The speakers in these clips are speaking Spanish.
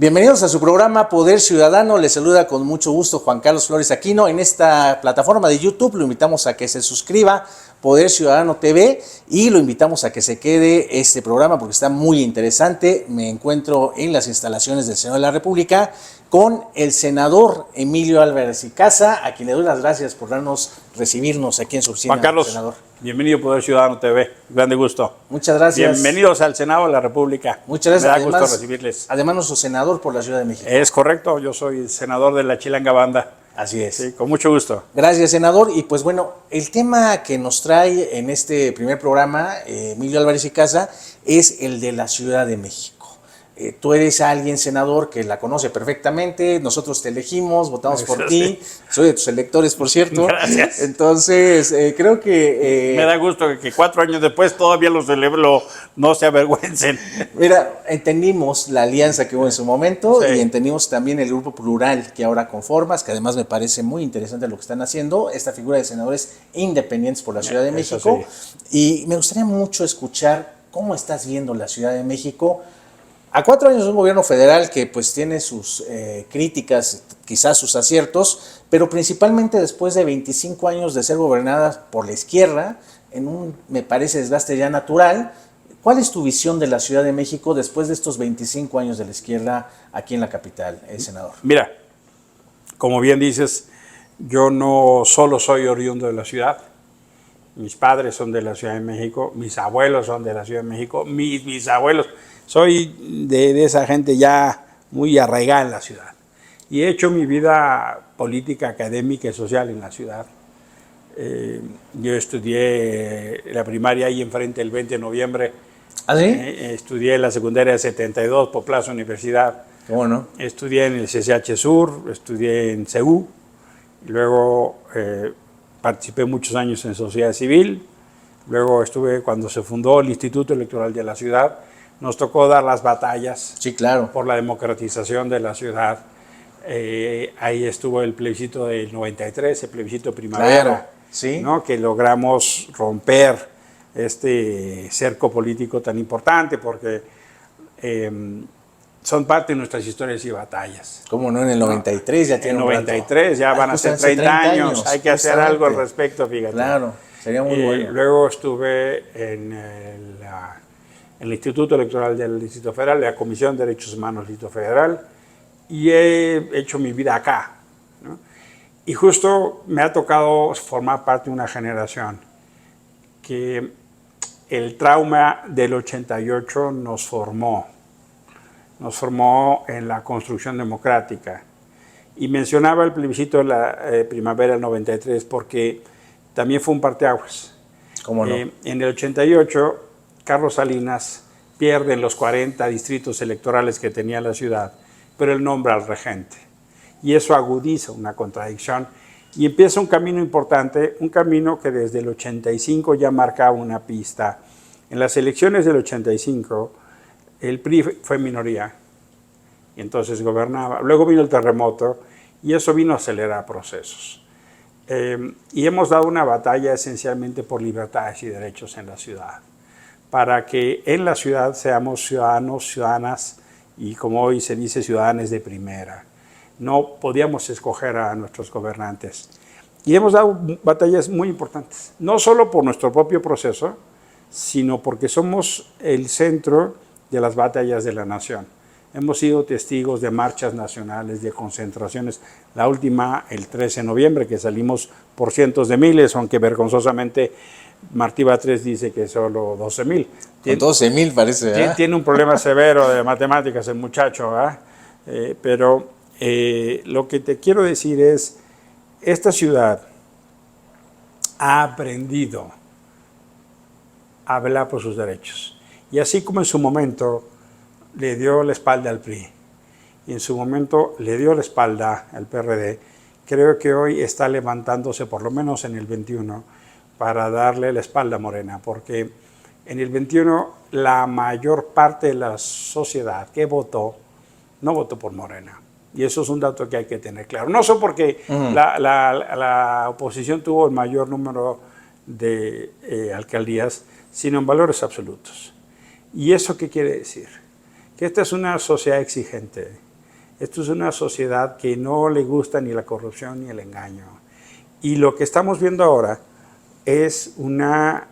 Bienvenidos a su programa Poder Ciudadano. Les saluda con mucho gusto Juan Carlos Flores Aquino. En esta plataforma de YouTube lo invitamos a que se suscriba, Poder Ciudadano TV, y lo invitamos a que se quede este programa porque está muy interesante. Me encuentro en las instalaciones del Senado de la República con el senador Emilio Álvarez y Casa, a quien le doy las gracias por recibirnos aquí en su oficina. Juan Carlos, senador. Bienvenido a Poder Ciudadano TV, grande gusto. Muchas gracias. Bienvenidos al Senado de la República. Muchas gracias. Me da gusto recibirles. Además, nuestro senador por la Ciudad de México. Es correcto, yo soy senador de la Chilanga Banda. Así es. Sí, con mucho gusto. Gracias, senador. Y pues bueno, el tema que nos trae en este primer programa, Emilio Álvarez y Casa, es el de la Ciudad de México. Tú eres alguien, senador, que la conoce perfectamente. Nosotros te elegimos, votamos por ti. Soy de tus electores, por cierto. Gracias. Entonces, creo que... Me da gusto que 4 años después todavía los celebro, no se avergüencen. Mira, entendimos la alianza que hubo en su momento, Sí. Y entendimos también el grupo plural que ahora conformas, que además me parece muy interesante lo que están haciendo, esta figura de senadores independientes por la Ciudad de Eso México. sí. Y me gustaría mucho escuchar cómo estás viendo la Ciudad de México a 4 años de un gobierno federal que pues tiene sus críticas, quizás sus aciertos, pero principalmente después de 25 años de ser gobernada por la izquierda, en un, me parece, desgaste ya natural. ¿Cuál es tu visión de la Ciudad de México después de estos 25 años de la izquierda aquí en la capital, senador? Mira, como bien dices, yo no solo soy oriundo de la ciudad. Mis padres son de la Ciudad de México, mis abuelos son de la Ciudad de México, mis bisabuelos. Soy de esa gente ya muy arraigada en la ciudad. Y he hecho mi vida política, académica y social en la ciudad. Yo estudié la primaria ahí enfrente el 20 de noviembre. ¿Ah, sí? Estudié la secundaria de 72 por Plaza Universidad. ¿Cómo no? Estudié en el CCH Sur, estudié en CEU. Luego participé muchos años en sociedad civil. Luego estuve cuando se fundó el Instituto Electoral de la Ciudad. Nos tocó dar las batallas, sí, claro, por la democratización de la ciudad. Ahí estuvo el plebiscito del 93, el plebiscito primavera, claro, sí, ¿no? Que logramos romper este cerco político tan importante porque son parte de nuestras historias y batallas. ¿Cómo no? En el 93 ya tiene En un 93 ya van a ser 30 años. Hay que hacer algo al respecto, fíjate. Claro, sería muy bueno. Luego estuve en el Instituto Electoral del Distrito Federal, la Comisión de Derechos Humanos del Distrito Federal, y he hecho mi vida acá, ¿no? Y justo me ha tocado formar parte de una generación que el trauma del 88 nos formó en la construcción democrática. Y mencionaba el plebiscito de la primavera del 93 porque también fue un parteaguas. ¿Cómo no? En el 88, Carlos Salinas pierde en los 40 distritos electorales que tenía la ciudad, pero él nombra al regente. Y eso agudiza una contradicción y empieza un camino importante, un camino que desde el 85 ya marcaba una pista. En las elecciones del 85, el PRI fue minoría y entonces gobernaba. Luego vino el terremoto y eso vino a acelerar procesos. Y hemos dado una batalla esencialmente por libertades y derechos en la ciudad, para que en la ciudad seamos ciudadanos, ciudadanas y, como hoy se dice, ciudadanos de primera. No podíamos escoger a nuestros gobernantes. Y hemos dado batallas muy importantes, no solo por nuestro propio proceso, sino porque somos el centro de las batallas de la nación. Hemos sido testigos de marchas nacionales, de concentraciones. La última, el 13 de noviembre, que salimos por cientos de miles, aunque vergonzosamente Martí Batres dice que solo 12,000. Con 12,000 parece, ¿verdad? Tiene un problema severo de matemáticas el muchacho, ¿verdad? Pero lo que te quiero decir es, esta ciudad ha aprendido a velar por sus derechos. Y así como en su momento le dio la espalda al PRI y en su momento le dio la espalda al PRD, creo que hoy está levantándose, por lo menos en el 21, para darle la espalda a Morena, porque en el 21 la mayor parte de la sociedad que votó, no votó por Morena. Y eso es un dato que hay que tener claro. No solo porque la oposición tuvo el mayor número de alcaldías, sino en valores absolutos. ¿Y eso qué quiere decir? Que esta es una sociedad exigente, Esto es una sociedad que no le gusta ni la corrupción ni el engaño. Y lo que estamos viendo ahora es una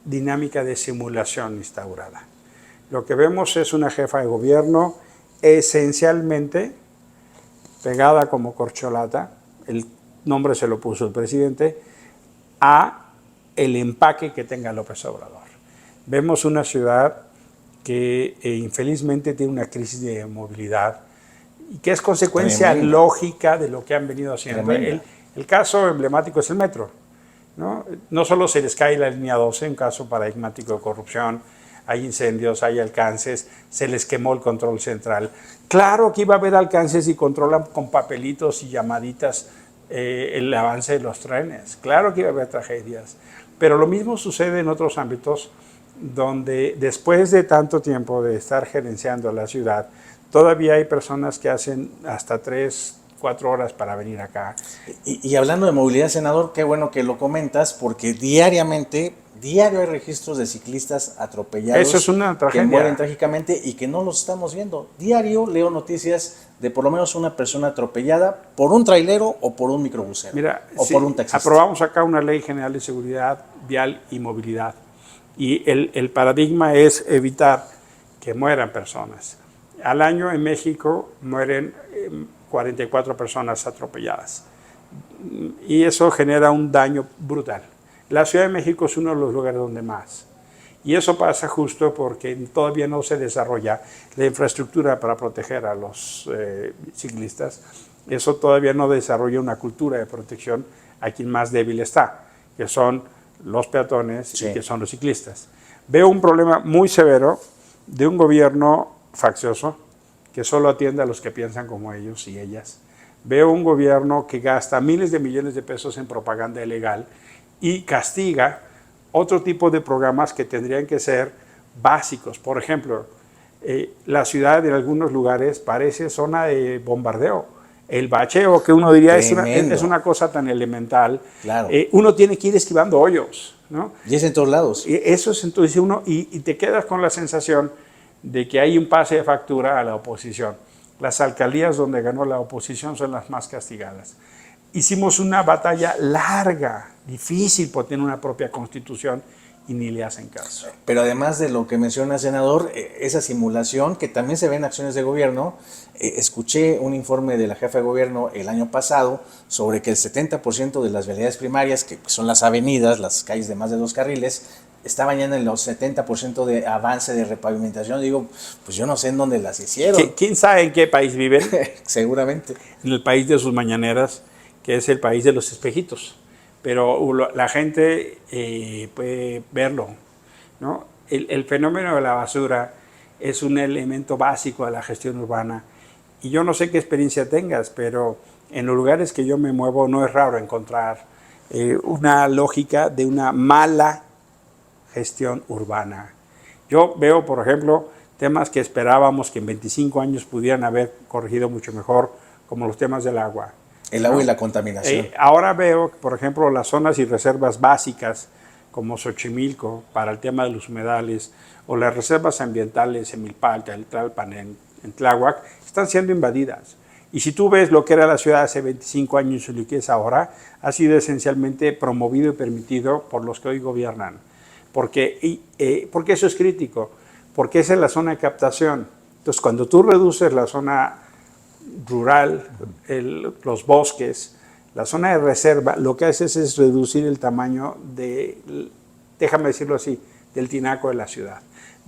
dinámica de simulación instaurada. Lo que vemos es una jefa de gobierno esencialmente pegada como corcholata, el nombre se lo puso el presidente, a el empaque que tenga López Obrador. Vemos una ciudad que infelizmente tiene una crisis de movilidad y que es consecuencia lógica de lo que han venido haciendo. El caso emblemático es el metro, ¿no? No solo se les cae la línea 12, un caso paradigmático de corrupción, hay incendios, hay alcances, se les quemó el control central. Claro que iba a haber alcances y controlan con papelitos y llamaditas el avance de los trenes. Claro que iba a haber tragedias. Pero lo mismo sucede en otros ámbitos donde después de tanto tiempo de estar gerenciando la ciudad, todavía hay personas que hacen hasta 3, 4 horas para venir acá. Y hablando de movilidad, senador, qué bueno que lo comentas, porque diario hay registros de ciclistas atropellados. Eso es una tragedia. Que mueren trágicamente y que no los estamos viendo. Diario leo noticias de por lo menos una persona atropellada por un trailero o por un microbusero. Mira, o por un taxista. Aprobamos acá una ley general de seguridad vial y movilidad. Y el paradigma es evitar que mueran personas. Al año en México mueren 44 personas atropelladas. Y eso genera un daño brutal. La Ciudad de México es uno de los lugares donde más. Y eso pasa justo porque todavía no se desarrolla la infraestructura para proteger a los ciclistas. Eso todavía no desarrolla una cultura de protección a quien más débil está, que son los peatones y que son los ciclistas. Veo un problema muy severo de un gobierno faccioso que solo atiende a los que piensan como ellos y ellas. Veo un gobierno que gasta miles de millones de pesos en propaganda ilegal y castiga otro tipo de programas que tendrían que ser básicos. Por ejemplo, la ciudad en algunos lugares parece zona de bombardeo. El bacheo, que uno diría es una cosa tan elemental, claro. Uno tiene que ir esquivando hoyos, ¿no? Y es en todos lados. Eso es entonces y te quedas con la sensación de que hay un pase de factura a la oposición. Las alcaldías donde ganó la oposición son las más castigadas. Hicimos una batalla larga, difícil, por tener una propia constitución y ni le hacen caso. Pero además de lo que menciona el senador, esa simulación que también se ve en acciones de gobierno, escuché un informe de la jefa de gobierno el año pasado sobre que el 70% de las vialidades primarias, que son las avenidas, las calles de más de 2 carriles, estaban ya en los 70% de avance de repavimentación. Digo, pues yo no sé en dónde las hicieron. ¿Quién sabe en qué país viven? Seguramente. En el país de sus mañaneras, que es el país de los espejitos. Pero la gente puede verlo, ¿no? El fenómeno de la basura es un elemento básico de la gestión urbana. Y yo no sé qué experiencia tengas, pero en los lugares que yo me muevo no es raro encontrar una lógica de una mala gestión urbana. Yo veo, por ejemplo, temas que esperábamos que en 25 años pudieran haber corregido mucho mejor, como los temas del agua. El agua y la contaminación. Ahora veo, por ejemplo, las zonas y reservas básicas, como Xochimilco, para el tema de los humedales, o las reservas ambientales en Milpalta, en Tlalpan, en Tláhuac, están siendo invadidas. Y si tú ves lo que era la ciudad hace 25 años y lo que es ahora, ha sido esencialmente promovido y permitido por los que hoy gobiernan. Porque eso es crítico, porque esa es la zona de captación. Entonces, cuando tú reduces la zona rural, los bosques, la zona de reserva, lo que haces es reducir el tamaño déjame decirlo así, del tinaco de la ciudad,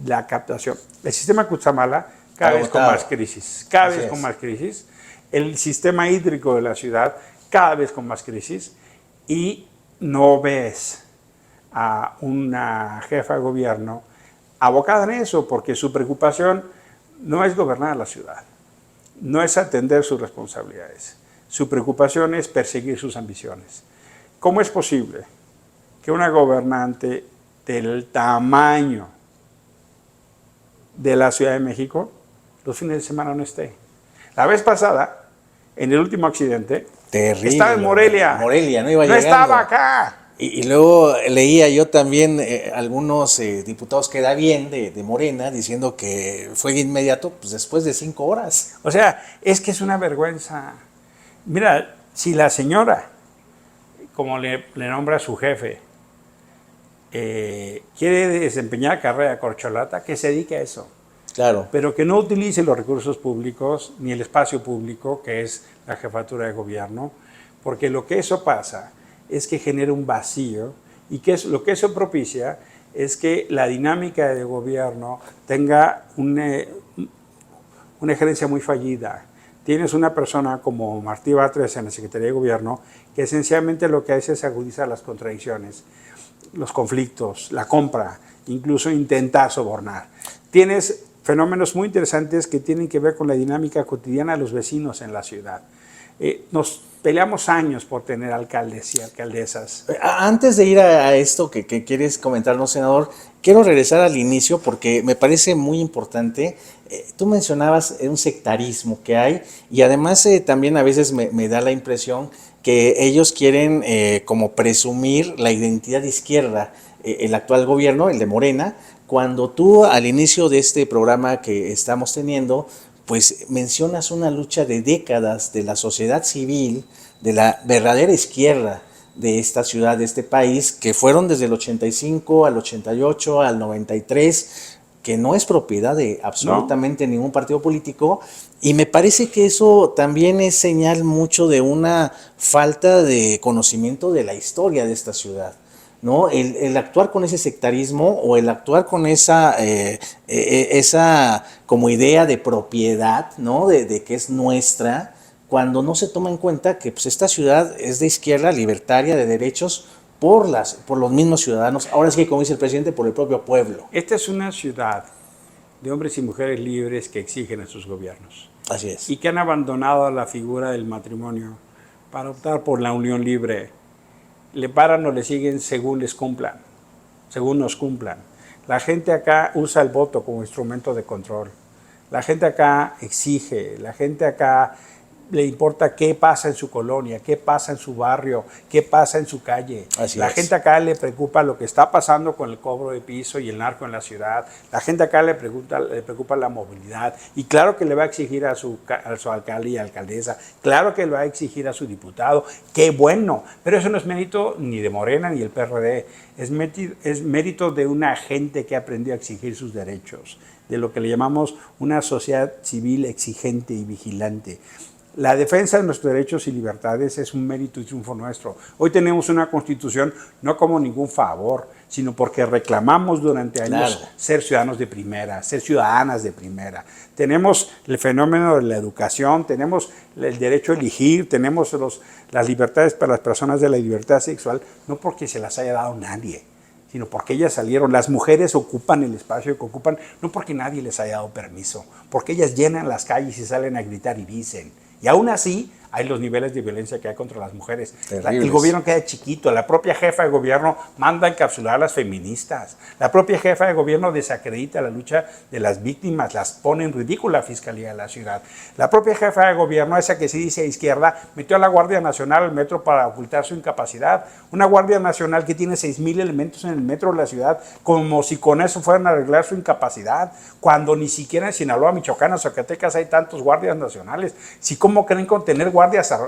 la captación. El sistema Cutzamala cada vez con más crisis, el sistema hídrico de la ciudad cada vez con más crisis, y no ves a una jefa de gobierno abocada en eso, porque su preocupación no es gobernar la ciudad, no es atender sus responsabilidades. Su preocupación es perseguir sus ambiciones. ¿Cómo es posible que una gobernante del tamaño de la Ciudad de México los fines de semana no esté? La vez pasada, en el último accidente, terrible, estaba en Morelia. Morelia, no iba no llegando. Estaba acá. Y luego leía yo también algunos diputados que da bien de Morena diciendo que fue de inmediato, pues después de 5 horas. O sea, es que es una vergüenza. Mira, si la señora, como le nombra a su jefe, quiere desempeñar carrera de corcholata, que se dedique a eso. Claro. Pero que no utilice los recursos públicos ni el espacio público, que es la jefatura de gobierno, porque lo que eso pasa es que genera un vacío y lo que eso propicia es que la dinámica de gobierno tenga una gerencia muy fallida. Tienes una persona como Martí Batres en la Secretaría de Gobierno que esencialmente lo que hace es agudizar las contradicciones, los conflictos, la compra, incluso intentar sobornar. Tienes fenómenos muy interesantes que tienen que ver con la dinámica cotidiana de los vecinos en la ciudad. Nos peleamos años por tener alcaldes y alcaldesas. Antes de ir a esto que quieres comentarnos, senador, quiero regresar al inicio porque me parece muy importante. Tú mencionabas un sectarismo que hay y además también a veces me da la impresión que ellos quieren como presumir la identidad de izquierda, el actual gobierno, el de Morena, cuando tú al inicio de este programa que estamos teniendo, pues mencionas una lucha de décadas de la sociedad civil, de la verdadera izquierda de esta ciudad, de este país, que fueron desde el 85 al 88, al 93, que no es propiedad de absolutamente ningún partido político, y me parece que eso también es señal mucho de una falta de conocimiento de la historia de esta ciudad. ¿No? El actuar con ese sectarismo o el actuar con esa como idea de propiedad, ¿no? De que es nuestra, cuando no se toma en cuenta que pues, esta ciudad es de izquierda, libertaria, de derechos por los mismos ciudadanos, ahora sí que como dice el presidente, por el propio pueblo. Esta es una ciudad de hombres y mujeres libres que exigen a sus gobiernos. Así es. Y que han abandonado la figura del matrimonio para optar por la unión libre. Le paran o le siguen según les cumplan, según nos cumplan. La gente acá usa el voto como instrumento de control. La gente acá exige, la gente acá le importa qué pasa en su colonia, qué pasa en su barrio, qué pasa en su calle. La gente acá le preocupa lo que está pasando con el cobro de piso y el narco en la ciudad. La gente acá le preocupa la movilidad. Y claro que le va a exigir a su alcalde y alcaldesa, claro que le va a exigir a su diputado. ¡Qué bueno! Pero eso no es mérito ni de Morena ni del PRD. Es mérito de una gente que aprendió a exigir sus derechos, de lo que le llamamos una sociedad civil exigente y vigilante. La defensa de nuestros derechos y libertades es un mérito y triunfo nuestro. Hoy tenemos una constitución no como ningún favor, sino porque reclamamos durante años ser ciudadanos de primera, ser ciudadanas de primera. Tenemos el fenómeno de la educación, tenemos el derecho a elegir, tenemos las libertades para las personas de la libertad sexual, no porque se las haya dado nadie, sino porque ellas salieron. Las mujeres ocupan el espacio que ocupan, no porque nadie les haya dado permiso, porque ellas llenan las calles y salen a gritar y dicen. Y aún así hay los niveles de violencia que hay contra las mujeres. El gobierno queda chiquito, la propia jefa de gobierno manda a encapsular a las feministas, la propia jefa de gobierno desacredita la lucha de las víctimas, las pone en ridículo la Fiscalía de la ciudad. La propia jefa de gobierno, esa que se dice izquierda, metió a la Guardia Nacional al metro para ocultar su incapacidad. Una Guardia Nacional que tiene 6,000 elementos en el metro de la ciudad, como si con eso fueran a arreglar su incapacidad, cuando ni siquiera en Sinaloa, Michoacán o Zacatecas hay tantos guardias nacionales. Si cómo creen contener guardias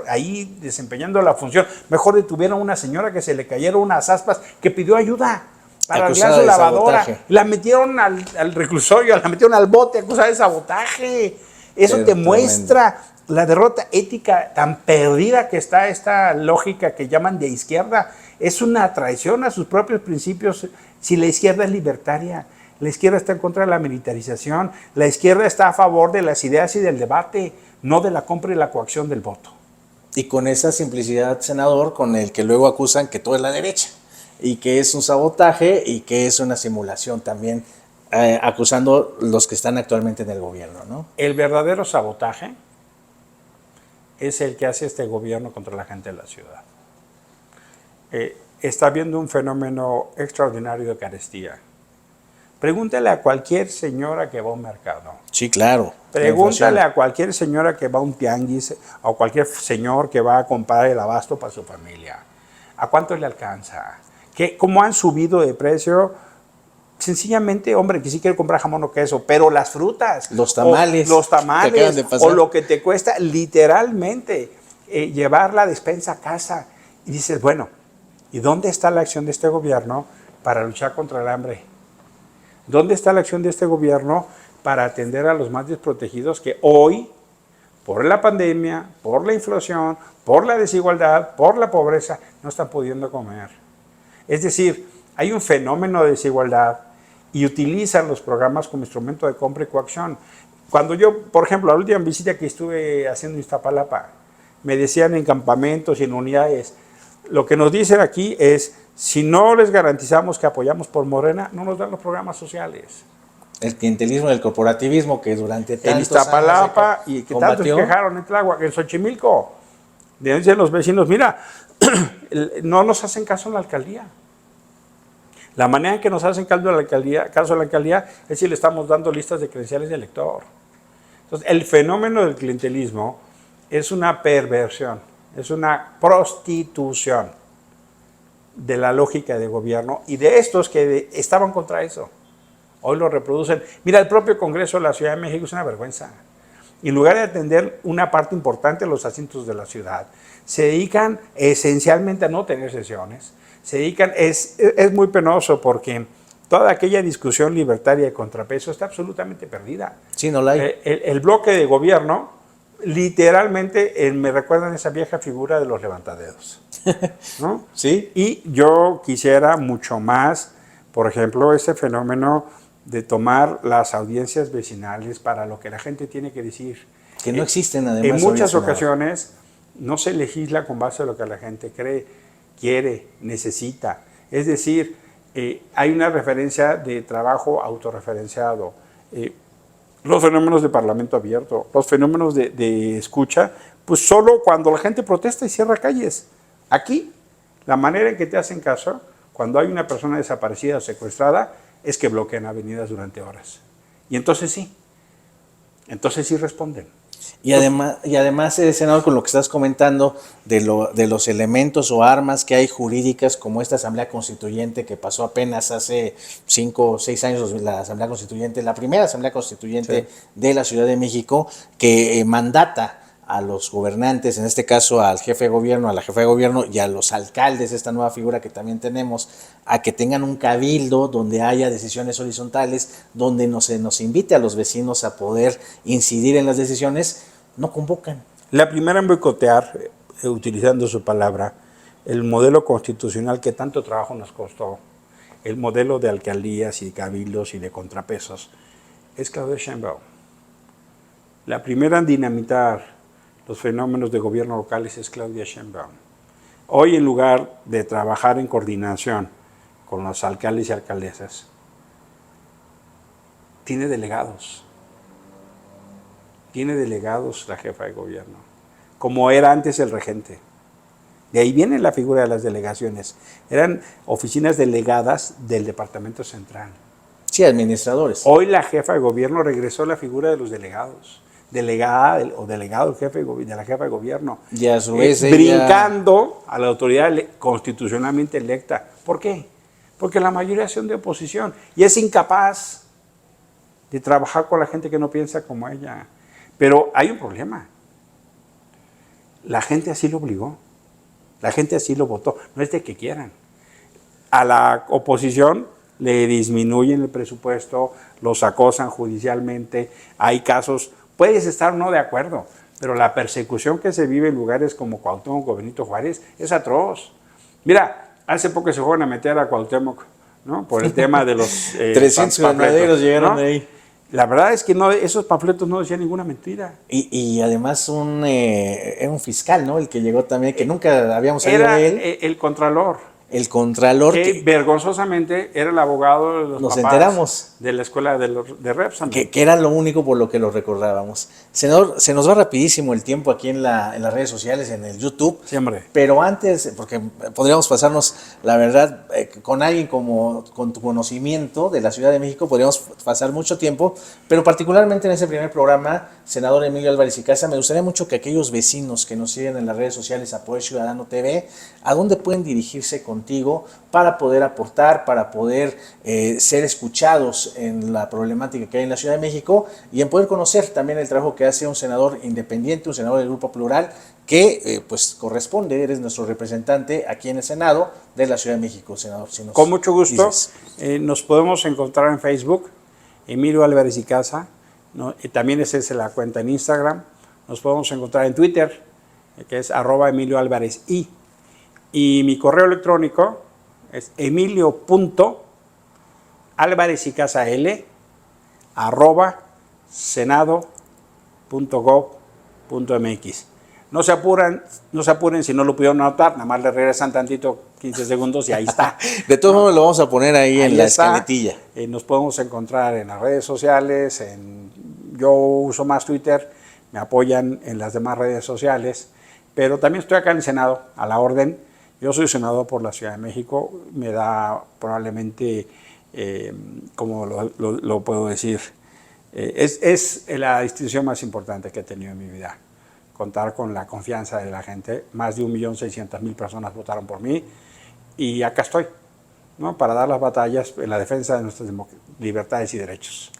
ahí desempeñando la función, mejor detuvieron a una señora que se le cayeron unas aspas que pidió ayuda para arreglar su lavadora, la metieron al reclusorio, la metieron al bote acusada de sabotaje. Eso te muestra la derrota ética tan perdida que está esta lógica que llaman de izquierda. Es una traición a sus propios principios. Si la izquierda es libertaria, la izquierda está en contra de la militarización, la izquierda está a favor de las ideas y del debate, no de la compra y la coacción del voto. Y con esa simplicidad, senador, con el que luego acusan que todo es la derecha y que es un sabotaje y que es una simulación también, acusando los que están actualmente en el gobierno, ¿no? El verdadero sabotaje es el que hace este gobierno contra la gente de la ciudad. Está habiendo un fenómeno extraordinario de carestía. Pregúntale a cualquier señora que va a un mercado. Sí, claro. Pregúntale a cualquier señora que va a un tianguis o cualquier señor que va a comprar el abasto para su familia. ¿A cuánto le alcanza? ¿Cómo han subido de precio? Sencillamente, hombre, que sí quiere comprar jamón o queso, pero las frutas, los tamales, o lo que te cuesta literalmente llevar la despensa a casa. Y dices, bueno, ¿y dónde está la acción de este gobierno para luchar contra el hambre? ¿Dónde está la acción de este gobierno para atender a los más desprotegidos que hoy, por la pandemia, por la inflación, por la desigualdad, por la pobreza, no están pudiendo comer? Es decir, hay un fenómeno de desigualdad y utilizan los programas como instrumento de compra y coacción. Cuando yo, por ejemplo, la última visita que estuve haciendo en Iztapalapa, me decían en campamentos y en unidades, lo que nos dicen aquí es, si no les garantizamos que apoyamos por Morena, no nos dan los programas sociales. El clientelismo, el corporativismo que durante tantos en Iztapalapa años y que tantos quejaron en Tláhuac, en Xochimilco. Dicen los vecinos, mira, no nos hacen caso en la alcaldía. La manera en que nos hacen caso a la alcaldía es si le estamos dando listas de credenciales de elector. Entonces, el fenómeno del clientelismo es una perversión, es una prostitución de la lógica de gobierno y de estos que estaban contra eso. Hoy lo reproducen. Mira, el propio Congreso de la Ciudad de México es una vergüenza. En lugar de atender una parte importante de los asuntos de la ciudad, se dedican esencialmente a no tener sesiones. Es muy penoso porque toda aquella discusión libertaria de contrapeso está absolutamente perdida. Sí, no la hay. El bloque de gobierno, literalmente, me recuerdan esa vieja figura de los levantadedos, ¿no? Sí. Y yo quisiera mucho más, por ejemplo, ese fenómeno de tomar las audiencias vecinales para lo que la gente tiene que decir. Que no existen, además. En muchas ocasiones no se legisla con base a lo que la gente cree, quiere, necesita. Es decir, hay una referencia de trabajo autorreferenciado, los fenómenos de parlamento abierto, los fenómenos de escucha, pues solo cuando la gente protesta y cierra calles. Aquí, la manera en que te hacen caso, cuando hay una persona desaparecida o secuestrada, es que bloquean avenidas durante horas. Y entonces sí responden. Y además, senador, con lo que estás comentando de los elementos o armas que hay jurídicas, como esta Asamblea Constituyente que pasó apenas hace 5 o 6 años, la Asamblea Constituyente, la primera Asamblea Constituyente de la Ciudad de México, que mandata a los gobernantes, en este caso al jefe de gobierno, a la jefa de gobierno y a los alcaldes, esta nueva figura que también tenemos, a que tengan un cabildo donde haya decisiones horizontales, donde se nos invite a los vecinos a poder incidir en las decisiones, no convocan. La primera en boicotear, utilizando su palabra, el modelo constitucional que tanto trabajo nos costó, el modelo de alcaldías y de cabildos y de contrapesos, es Claudia Sheinbaum. La primera en dinamitar los fenómenos de gobierno locales es Claudia Sheinbaum. Hoy, en lugar de trabajar en coordinación con los alcaldes y alcaldesas, tiene delegados. Tiene delegados la jefa de gobierno, como era antes el regente. De ahí viene la figura de las delegaciones. Eran oficinas delegadas del Departamento Central. Sí, administradores. Hoy la jefa de gobierno regresó a la figura de los delegados. Delegada o delegado del jefe de la jefa de gobierno. Y a su vez brincando a la autoridad constitucionalmente electa. ¿Por qué? Porque la mayoría son de oposición y es incapaz de trabajar con la gente que no piensa como ella. Pero hay un problema. La gente así lo obligó. La gente así lo votó. No es de que quieran. A la oposición le disminuyen el presupuesto, los acosan judicialmente. Hay casos. Puedes estar no de acuerdo, pero la persecución que se vive en lugares como Cuauhtémoc o Benito Juárez es atroz. Mira, hace poco se fueron a meter a Cuauhtémoc, ¿no? Por el tema de los 300 granaderos llegaron, ¿no? De ahí. La verdad es que no, esos panfletos no decían ninguna mentira. Y además era un fiscal, ¿no? El que llegó también, que nunca habíamos oído de él. Era el contralor. El contralor. Que vergonzosamente era el abogado de los nos papás enteramos de la escuela de Repsamen. Que era lo único por lo que lo recordábamos. Senador, se nos va rapidísimo el tiempo aquí en las redes sociales, en el YouTube. Siempre. Pero antes, porque podríamos pasarnos, la verdad, con alguien con tu conocimiento de la Ciudad de México, podríamos pasar mucho tiempo, pero particularmente en ese primer programa, senador Emilio Álvarez y Casa, me gustaría mucho que aquellos vecinos que nos siguen en las redes sociales, a Poder Ciudadano TV, ¿a dónde pueden dirigirse con contigo para poder aportar, para poder ser escuchados en la problemática que hay en la Ciudad de México y en poder conocer también el trabajo que hace un senador independiente, un senador del Grupo Plural, que pues corresponde, eres nuestro representante aquí en el Senado de la Ciudad de México, senador. Si Con mucho gusto. Nos podemos encontrar en Facebook, Emilio Álvarez y Casa, ¿no? Y también esa es la cuenta en Instagram. Nos podemos encontrar en Twitter, que es @Emilio Álvarez y mi correo electrónico es emilio.alvarezicasal@senado.gov.mx. No se apuren si no lo pudieron anotar, nada más le regresan tantito, 15 segundos y ahí está. De todos modos lo vamos a poner ahí en la escaletilla. Nos podemos encontrar en las redes sociales, yo uso más Twitter, me apoyan en las demás redes sociales, pero también estoy acá en el Senado, a la orden. Yo soy senador por la Ciudad de México, me da probablemente, ¿cómo lo puedo decir? Es la institución más importante que he tenido en mi vida. Contar con la confianza de la gente. Más de 1.600.000 personas votaron por mí y acá estoy, ¿no? Para dar las batallas en la defensa de nuestras libertades y derechos.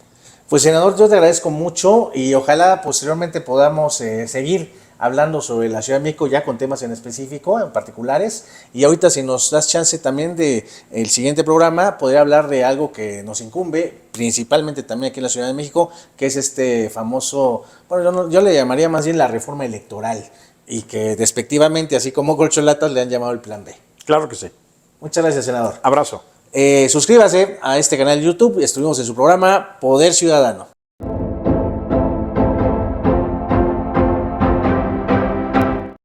Pues senador, yo te agradezco mucho y ojalá posteriormente podamos seguir hablando sobre la Ciudad de México ya con temas en específico, en particulares, y ahorita si nos das chance también de el siguiente programa, poder hablar de algo que nos incumbe, principalmente también aquí en la Ciudad de México, que es este famoso, bueno, yo le llamaría más bien la reforma electoral, y que despectivamente, así como corcholatas, le han llamado el Plan B. Claro que sí. Muchas gracias, senador. Abrazo. Suscríbase a este canal de YouTube, estuvimos en su programa Poder Ciudadano.